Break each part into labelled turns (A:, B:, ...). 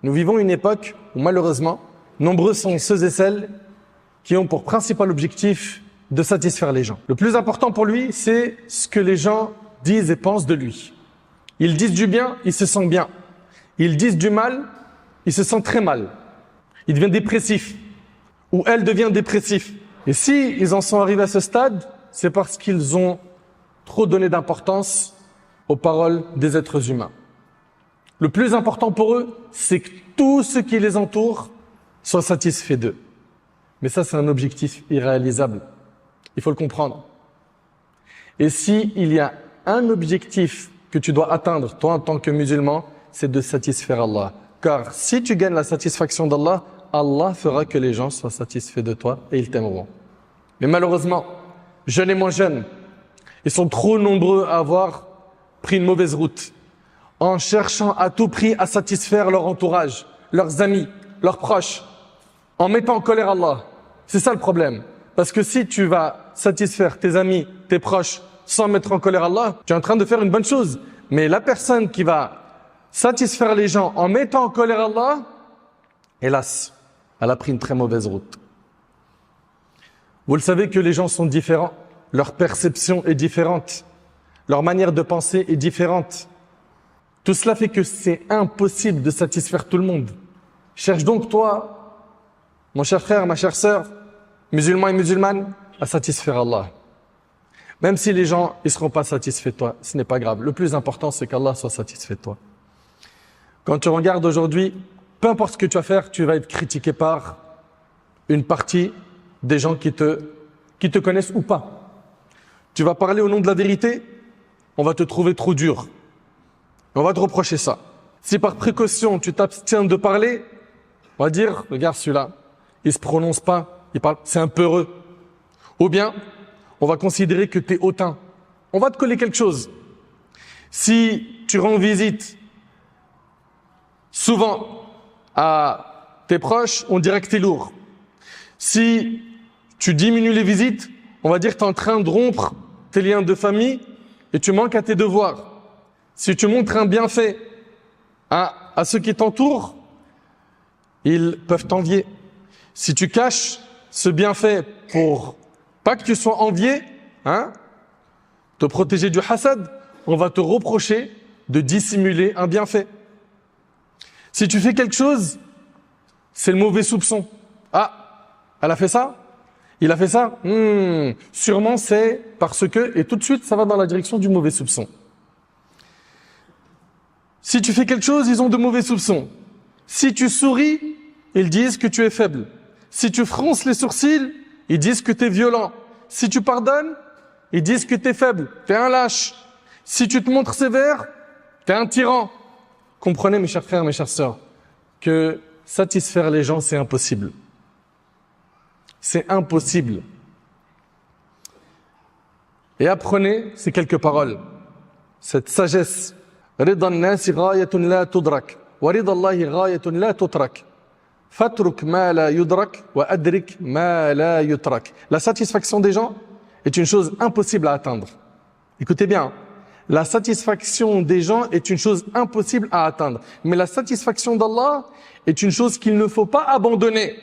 A: Nous vivons une époque où malheureusement, nombreux sont ceux et celles qui ont pour principal objectif de satisfaire les gens. Le plus important pour lui, c'est ce que les gens disent et pensent de lui. Ils disent du bien, il se sent bien. Ils disent du mal, il se sent très mal. Il devient dépressif. Ou elle devient dépressif. Et si ils en sont arrivés à ce stade, c'est parce qu'ils ont trop donné d'importance aux paroles des êtres humains. Le plus important pour eux, c'est que tout ce qui les entoure soit satisfait d'eux. Mais ça, c'est un objectif irréalisable. Il faut le comprendre. Et s'il y a un objectif que tu dois atteindre, toi en tant que musulman, c'est de satisfaire Allah. Car si tu gagnes la satisfaction d'Allah, Allah fera que les gens soient satisfaits de toi et ils t'aimeront. Mais malheureusement, jeunes et moins jeunes, ils sont trop nombreux à avoir pris une mauvaise route en cherchant à tout prix à satisfaire leur entourage, leurs amis, leurs proches, en mettant en colère Allah. C'est ça le problème. Parce que si tu vas satisfaire tes amis, tes proches, sans mettre en colère Allah, tu es en train de faire une bonne chose. Mais la personne qui va satisfaire les gens en mettant en colère Allah, hélas, elle a pris une très mauvaise route. Vous le savez que les gens sont différents, leur perception est différente, leur manière de penser est différente. Tout cela fait que c'est impossible de satisfaire tout le monde. Cherche donc toi, mon cher frère, ma chère sœur, musulman et musulmane, à satisfaire Allah. Même si les gens ne seront pas satisfaits de toi, ce n'est pas grave. Le plus important, c'est qu'Allah soit satisfait de toi. Quand tu regardes aujourd'hui, peu importe ce que tu vas faire, tu vas être critiqué par une partie des gens qui te connaissent ou pas. Tu vas parler au nom de la vérité, on va te trouver trop dur. On va te reprocher ça. Si par précaution, tu t'abstiens de parler, on va dire, regarde celui-là, il se prononce pas, il parle, c'est un peureux. Ou bien, on va considérer que tu es hautain. On va te coller quelque chose. Si tu rends visite souvent à tes proches, on dirait que tu es lourd. Si tu diminues les visites, on va dire que tu es en train de rompre tes liens de famille et tu manques à tes devoirs. Si tu montres un bienfait à ceux qui t'entourent, ils peuvent t'envier. Si tu caches ce bienfait pour pas que tu sois envié, te protéger du hasad, on va te reprocher de dissimuler un bienfait. Si tu fais quelque chose, c'est le mauvais soupçon. Ah, elle a fait ça? Il a fait ça? Sûrement c'est parce que... Et tout de suite, ça va dans la direction du mauvais soupçon. Si tu fais quelque chose, ils ont de mauvais soupçons. Si tu souris, ils disent que tu es faible. Si tu fronces les sourcils, ils disent que tu es violent. Si tu pardonnes, ils disent que tu es faible, tu es un lâche. Si tu te montres sévère, tu es un tyran. Comprenez, mes chers frères, mes chères sœurs, que satisfaire les gens, c'est impossible. C'est impossible. Et apprenez ces quelques paroles, cette sagesse. رضا الناس غاية لا تدرك ورضا الله غاية لا تترك فاترك ما لا يدرك وأدرك ما لا يترك. La satisfaction des gens est une chose impossible à atteindre. Écoutez bien, la satisfaction des gens est une chose impossible à atteindre. Mais la satisfaction d'Allah est une chose qu'il ne faut pas abandonner.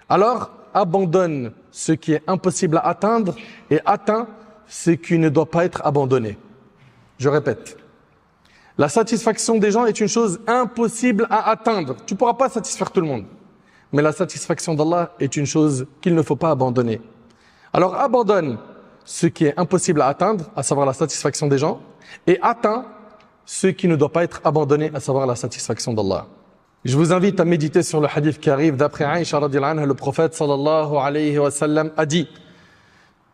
A: Alors, abandonne ce qui est impossible à atteindre et atteins ce qui ne doit pas être abandonné. Je répète. La satisfaction des gens est une chose impossible à atteindre. Tu ne pourras pas satisfaire tout le monde. Mais la satisfaction d'Allah est une chose qu'il ne faut pas abandonner. Alors abandonne ce qui est impossible à atteindre, à savoir la satisfaction des gens, et atteins ce qui ne doit pas être abandonné, à savoir la satisfaction d'Allah. Je vous invite à méditer sur le hadith qui arrive d'après Aïcha radhiyallahu anha, le prophète sallallahu alayhi wa sallam a dit: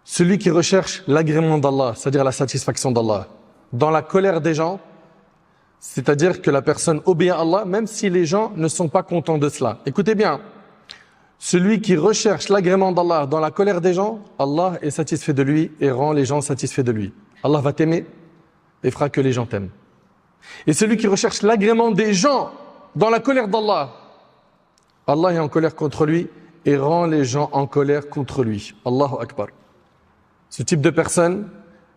A: celui qui recherche l'agrément d'Allah, c'est-à-dire la satisfaction d'Allah, dans la colère des gens, c'est-à-dire que la personne obéit à Allah même si les gens ne sont pas contents de cela. Écoutez bien, celui qui recherche l'agrément d'Allah dans la colère des gens, Allah est satisfait de lui et rend les gens satisfaits de lui. Allah va t'aimer et fera que les gens t'aiment. Et celui qui recherche l'agrément des gens dans la colère d'Allah, Allah est en colère contre lui et rend les gens en colère contre lui. Allahu Akbar. Ce type de personne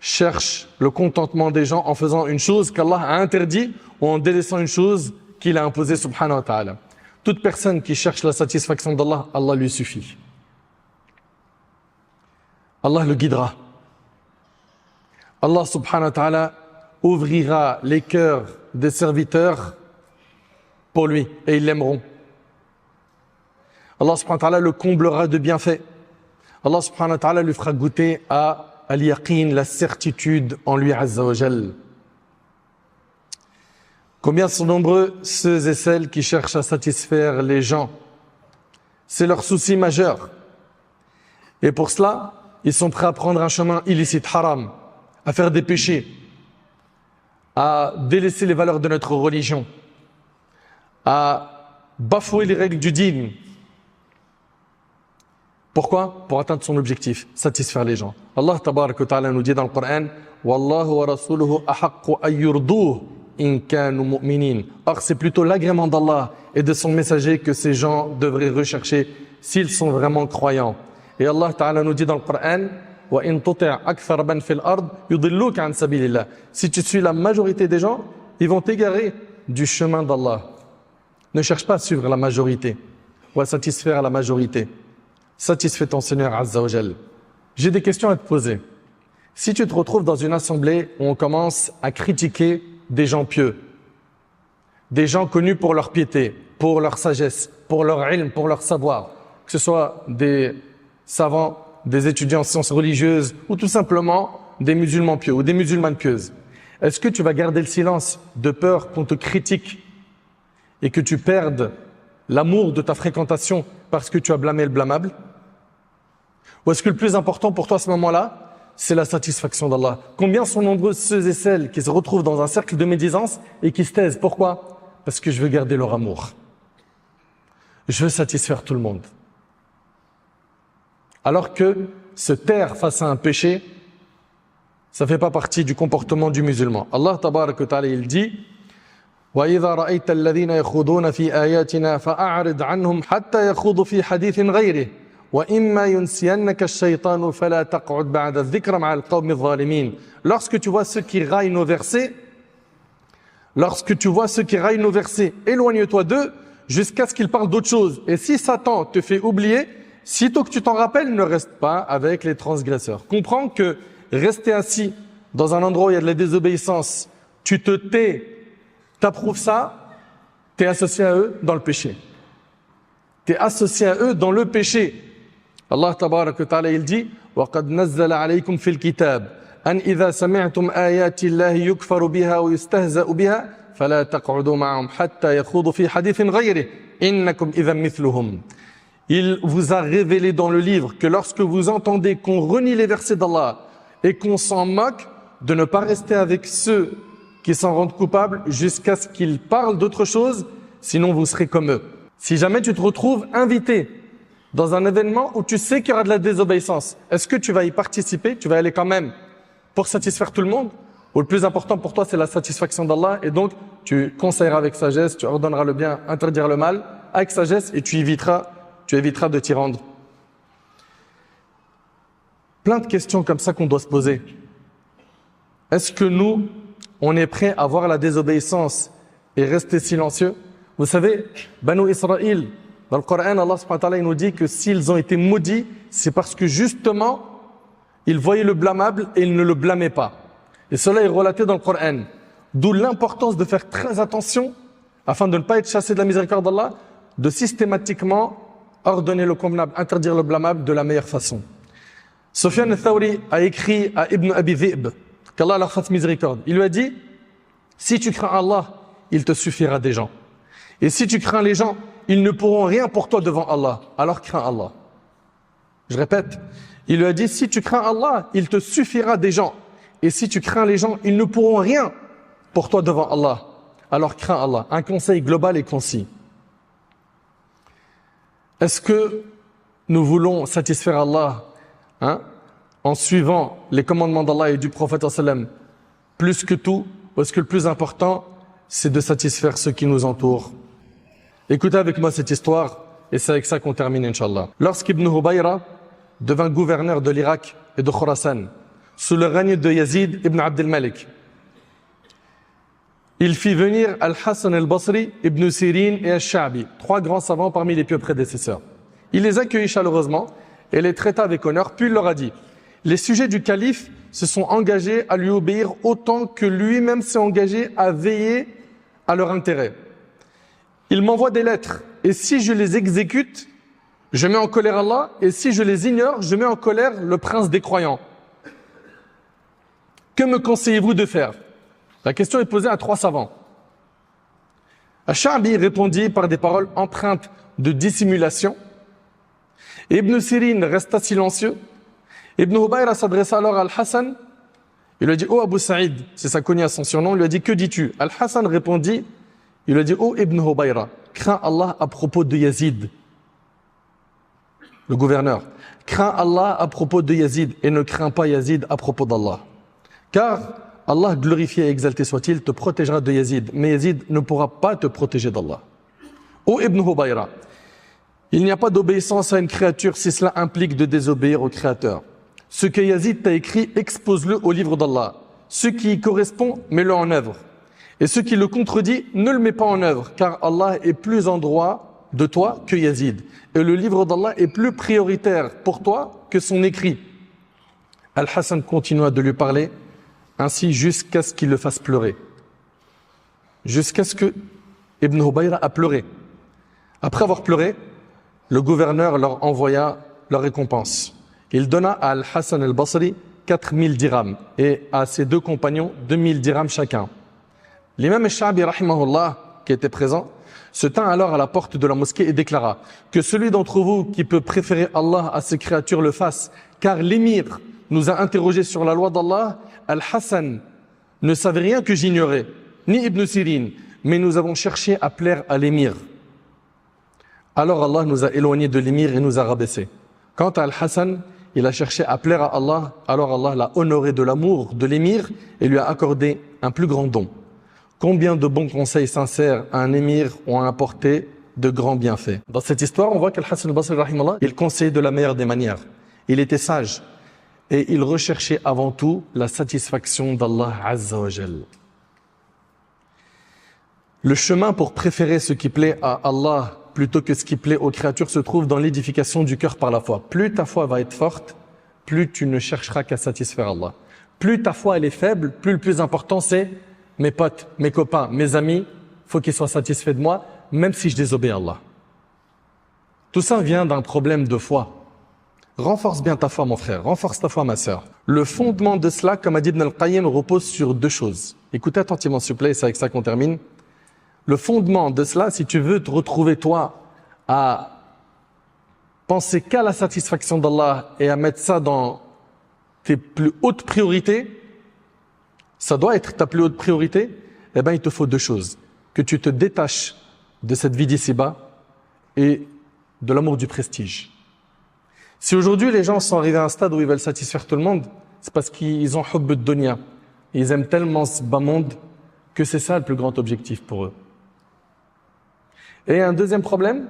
A: cherche le contentement des gens en faisant une chose qu'Allah a interdit ou en délaissant une chose qu'il a imposée subhanahu wa ta'ala. Toute personne qui cherche la satisfaction d'Allah, Allah lui suffit. Allah le guidera. Allah subhanahu wa ta'ala ouvrira les cœurs des serviteurs pour lui et ils l'aimeront. Allah subhanahu wa ta'ala le comblera de bienfaits. Allah subhanahu wa ta'ala lui fera goûter à al-yaqin, la certitude en lui azza wa jal. Combien sont nombreux ceux et celles qui cherchent à satisfaire les gens? C'est leur souci majeur. Et pour cela, ils sont prêts à prendre un chemin illicite, haram, à faire des péchés, à délaisser les valeurs de notre religion, à bafouer les règles du dîn. Pourquoi? Pour atteindre son objectif, satisfaire les gens. Allah tabarak wa ta'ala nous dit dans le Coran: Wallahu wa rasuluhu ahaqqu an yurduhu in kanu mu'minin. Or, c'est plutôt l'agrément d'Allah et de son messager que ces gens devraient rechercher s'ils sont vraiment croyants. Et Allah ta'ala nous dit dans le Coran: Wa in tuti' akthar man fil ard yudilluka an sabilillah. Si tu suis la majorité des gens, ils vont t'égarer du chemin d'Allah. Ne cherche pas à suivre la majorité ou à satisfaire la majorité. Satisfais ton Seigneur Azza wa Jal. J'ai des questions à te poser. Si tu te retrouves dans une assemblée où on commence à critiquer des gens pieux, des gens connus pour leur piété, pour leur sagesse, pour leur ilm, pour leur savoir, que ce soit des savants, des étudiants en sciences religieuses ou tout simplement des musulmans pieux ou des musulmanes pieuses, est-ce que tu vas garder le silence de peur qu'on te critique et que tu perdes l'amour de ta fréquentation parce que tu as blâmé le blâmable? Ou est-ce que le plus important pour toi à ce moment-là, c'est la satisfaction d'Allah? Combien sont nombreux ceux et celles qui se retrouvent dans un cercle de médisance et qui se taisent? Pourquoi? Parce que je veux garder leur amour. Je veux satisfaire tout le monde. Alors que se taire face à un péché, ça ne fait pas partie du comportement du musulman. Allah tabarak wa ta'ala, il dit: وَإِذَا رَأَيْتَ الَّذِينَ يَخُوضُونَ فِي آيَاتِنَا فَأَعْرِضْ عَنْهُمْ حَتَّى يَخُوضُوا فِي حَدِيثٍ غَيْرِهِ وَإِمَّا يُنْسِيَنَّكَ الشَّيْطَانُ فَلَا تَقْعُدْ بَعْدَ الذِّكْرِ مَعَ الْقَوْمِ الظَّالِمِينَ. Lorsque tu vois ceux qui raillent nos versets, éloigne-toi d'eux jusqu'à ce qu'ils parlent d'autre chose. Et si Satan te fait oublier, sitôt que tu t'en rappelles, ne reste pas avec les transgresseurs. Comprends que rester assis dans un endroit où il y a de la désobéissance, tu te tais, t'approuves ça, t'es associé à eux dans le péché. T'es associé à eux dans le péché. Allah tabarak wa ta'ala, il dit: وَقَدْ نَزَّلَ عَلَيْكُمْ فِي الْكِتَابِ أَنْ إِذَا سَمِعْتُمْ آيَاتِ اللَّهِ يُكْفَرُ بِهَا وَيُسْتَهْزَأُ بِهَا فَلَا تَقْعُدُوا مَعَهُمْ حَتَّى يَخُوضُوا فِي حَدِيثٍ غَيْرِهِ إِنَّكُمْ إِذًا مِثْلُهُمْ. Il vous a révélé dans le livre que lorsque vous entendez qu'on renie les versets d'Allah et qu'on s'en moque, de ne pas rester avec ceux qui s'en rendent coupables jusqu'à ce qu'ils parlent d'autre chose, sinon vous serez comme eux. Si jamais tu te retrouves invité dans un événement où tu sais qu'il y aura de la désobéissance, est-ce que tu vas y participer? Tu vas aller quand même pour satisfaire tout le monde? Ou le plus important pour toi, c'est la satisfaction d'Allah, et donc tu conseilleras avec sagesse, tu ordonneras le bien, interdiras le mal avec sagesse, et tu éviteras de t'y rendre. Plein de questions comme ça qu'on doit se poser. Est-ce que nous, on est prêt à voir la désobéissance et rester silencieux? Vous savez, Banu Israël, dans le Coran, Allah subhanahu wa ta'ala, il nous dit que s'ils ont été maudits, c'est parce que justement, ils voyaient le blâmable et ils ne le blâmaient pas. Et cela est relaté dans le Coran. D'où l'importance de faire très attention, afin de ne pas être chassé de la miséricorde d'Allah, de systématiquement ordonner le convenable, interdire le blâmable de la meilleure façon. Sufyan al-Thawri a écrit à Ibn Abi Dhi'b, qu'Allah leur fasse miséricorde. Il lui a dit: si tu crains Allah, il te suffira des gens. Et si tu crains les gens, ils ne pourront rien pour toi devant Allah. Alors crains Allah. Je répète, il lui a dit: si tu crains Allah, il te suffira des gens. Et si tu crains les gens, ils ne pourront rien pour toi devant Allah. Alors crains Allah. Un conseil global et concis. Est-ce que nous voulons satisfaire Allah en suivant les commandements d'Allah et du prophète sallam plus que tout, ou est-ce que le plus important, c'est de satisfaire ceux qui nous entourent? Écoutez avec moi cette histoire, et c'est avec ça qu'on termine, Inch'Allah. Lorsqu'Ibn Hubayra devint gouverneur de l'Irak et de Khurasan, sous le règne de Yazid ibn Abd al-Malik, il fit venir Al-Hassan al-Basri, Ibn Sirin et Al-Sha'bi, 3 grands savants parmi les pieux prédécesseurs. Il les accueillit chaleureusement et les traita avec honneur, puis il leur a dit: les sujets du calife se sont engagés à lui obéir autant que lui-même s'est engagé à veiller à leur intérêt. Il m'envoie des lettres, et si je les exécute, je mets en colère Allah, et si je les ignore, je mets en colère le prince des croyants. Que me conseillez-vous de faire? La question est posée à 3 savants. Al-Sha'bi répondit par des paroles empreintes de dissimulation. Ibn Sirin resta silencieux. Ibn Hubayra s'adressa alors à Al-Hassan. Il lui a dit: oh Abu Saïd, c'est sa cogné à son surnom, il lui a dit: que dis-tu? Al-Hassan répondit, il lui a dit: oh Ibn Hubayra, crains Allah à propos de Yazid, le gouverneur. Crains Allah à propos de Yazid et ne crains pas Yazid à propos d'Allah. Car Allah, glorifié et exalté soit-il, te protégera de Yazid, mais Yazid ne pourra pas te protéger d'Allah. Ô Ibn Hubayra, il n'y a pas d'obéissance à une créature si cela implique de désobéir au Créateur. Ce que Yazid t'a écrit, expose-le au livre d'Allah. Ce qui y correspond, mets-le en œuvre. Et ce qui le contredit, ne le mets pas en œuvre, car Allah est plus en droit de toi que Yazid. Et le livre d'Allah est plus prioritaire pour toi que son écrit. Al-Hassan continua de lui parler ainsi jusqu'à ce qu'il le fasse pleurer. Jusqu'à ce que Ibn Hubayra a pleuré. Après avoir pleuré, le gouverneur leur envoya leur récompense. Il donna à Al-Hassan al-Basri 4000 dirhams et à ses 2 compagnons 2000 dirhams chacun. L'imam al-Sha'bi, rahimahullah, qui était présent, se tint alors à la porte de la mosquée et déclara: que celui d'entre vous qui peut préférer Allah à ses créatures le fasse, car l'émir nous a interrogés sur la loi d'Allah. Al-Hassan ne savait rien que j'ignorais, ni Ibn Sirin, mais nous avons cherché à plaire à l'émir. Alors Allah nous a éloignés de l'émir et nous a rabaissés. Quant à Al-Hassan, il a cherché à plaire à Allah, alors Allah l'a honoré de l'amour de l'émir et lui a accordé un plus grand don. Combien de bons conseils sincères à un émir ont apporté de grands bienfaits. Dans cette histoire, on voit qu'Al-Hassan al-Basri, rahimahullah, il conseillait de la meilleure des manières. Il était sage et il recherchait avant tout la satisfaction d'Allah Azza wa Jal. Le chemin pour préférer ce qui plaît à Allah plutôt que ce qui plaît aux créatures se trouve dans l'édification du cœur par la foi. Plus ta foi va être forte, plus tu ne chercheras qu'à satisfaire Allah. Plus ta foi elle est faible, plus le plus important c'est: mes potes, mes copains, mes amis, faut qu'ils soient satisfaits de moi, même si je désobéis à Allah. Tout ça vient d'un problème de foi. Renforce bien ta foi, mon frère, renforce ta foi, ma sœur. Le fondement de cela, comme a dit Ibn al-Qayyim, repose sur 2 choses. Écoutez attentivement, s'il vous plaît, c'est avec ça qu'on termine. Le fondement de cela, si tu veux te retrouver, toi, à penser qu'à la satisfaction d'Allah et à mettre ça dans tes plus hautes priorités, ça doit être ta plus haute priorité, eh bien, il te faut 2 choses. Que tu te détaches de cette vie d'ici-bas et de l'amour du prestige. Si aujourd'hui les gens sont arrivés à un stade où ils veulent satisfaire tout le monde, c'est parce qu'ils ont hubb ad-dunya. Ils aiment tellement ce bas monde que c'est ça le plus grand objectif pour eux. Et un deuxième problème,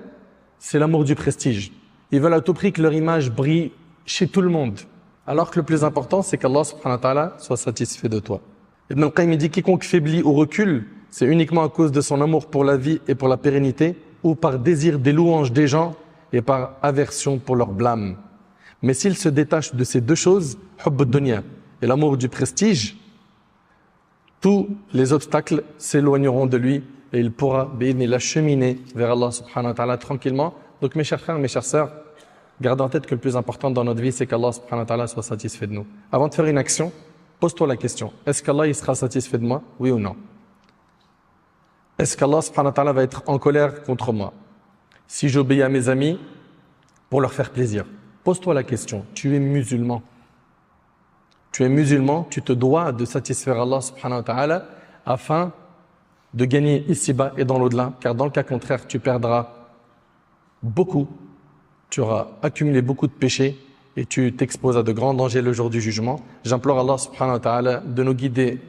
A: c'est l'amour du prestige. Ils veulent à tout prix que leur image brille chez tout le monde. Alors que le plus important, c'est qu'Allah subhanahu wa ta'ala soit satisfait de toi. Ibn al-Qayyim dit: quiconque faiblit ou recule, c'est uniquement à cause de son amour pour la vie et pour la pérennité, ou par désir des louanges des gens et par aversion pour leur blâme. Mais s'il se détache de ces 2 choses, hubb ad-dunya et l'amour du prestige, tous les obstacles s'éloigneront de lui et il pourra la cheminer vers Allah subhanahu wa ta'ala tranquillement. Donc mes chers frères, mes chères sœurs, gardez en tête que le plus important dans notre vie, c'est qu'Allah subhanahu wa ta'ala soit satisfait de nous. Avant de faire une action, pose-toi la question: est-ce qu'Allah il sera satisfait de moi, oui ou non? Est-ce qu'Allah subhanahu wa ta'ala va être en colère contre moi si j'obéis à mes amis pour leur faire plaisir? Pose-toi la question, tu es musulman. Tu es musulman, tu te dois de satisfaire Allah subhanahu wa ta'ala afin de gagner ici-bas et dans l'au-delà, car dans le cas contraire, tu perdras beaucoup, tu auras accumulé beaucoup de péchés et tu t'exposes à de grands dangers le jour du jugement. J'implore Allah subhanahu wa ta'ala de nous guider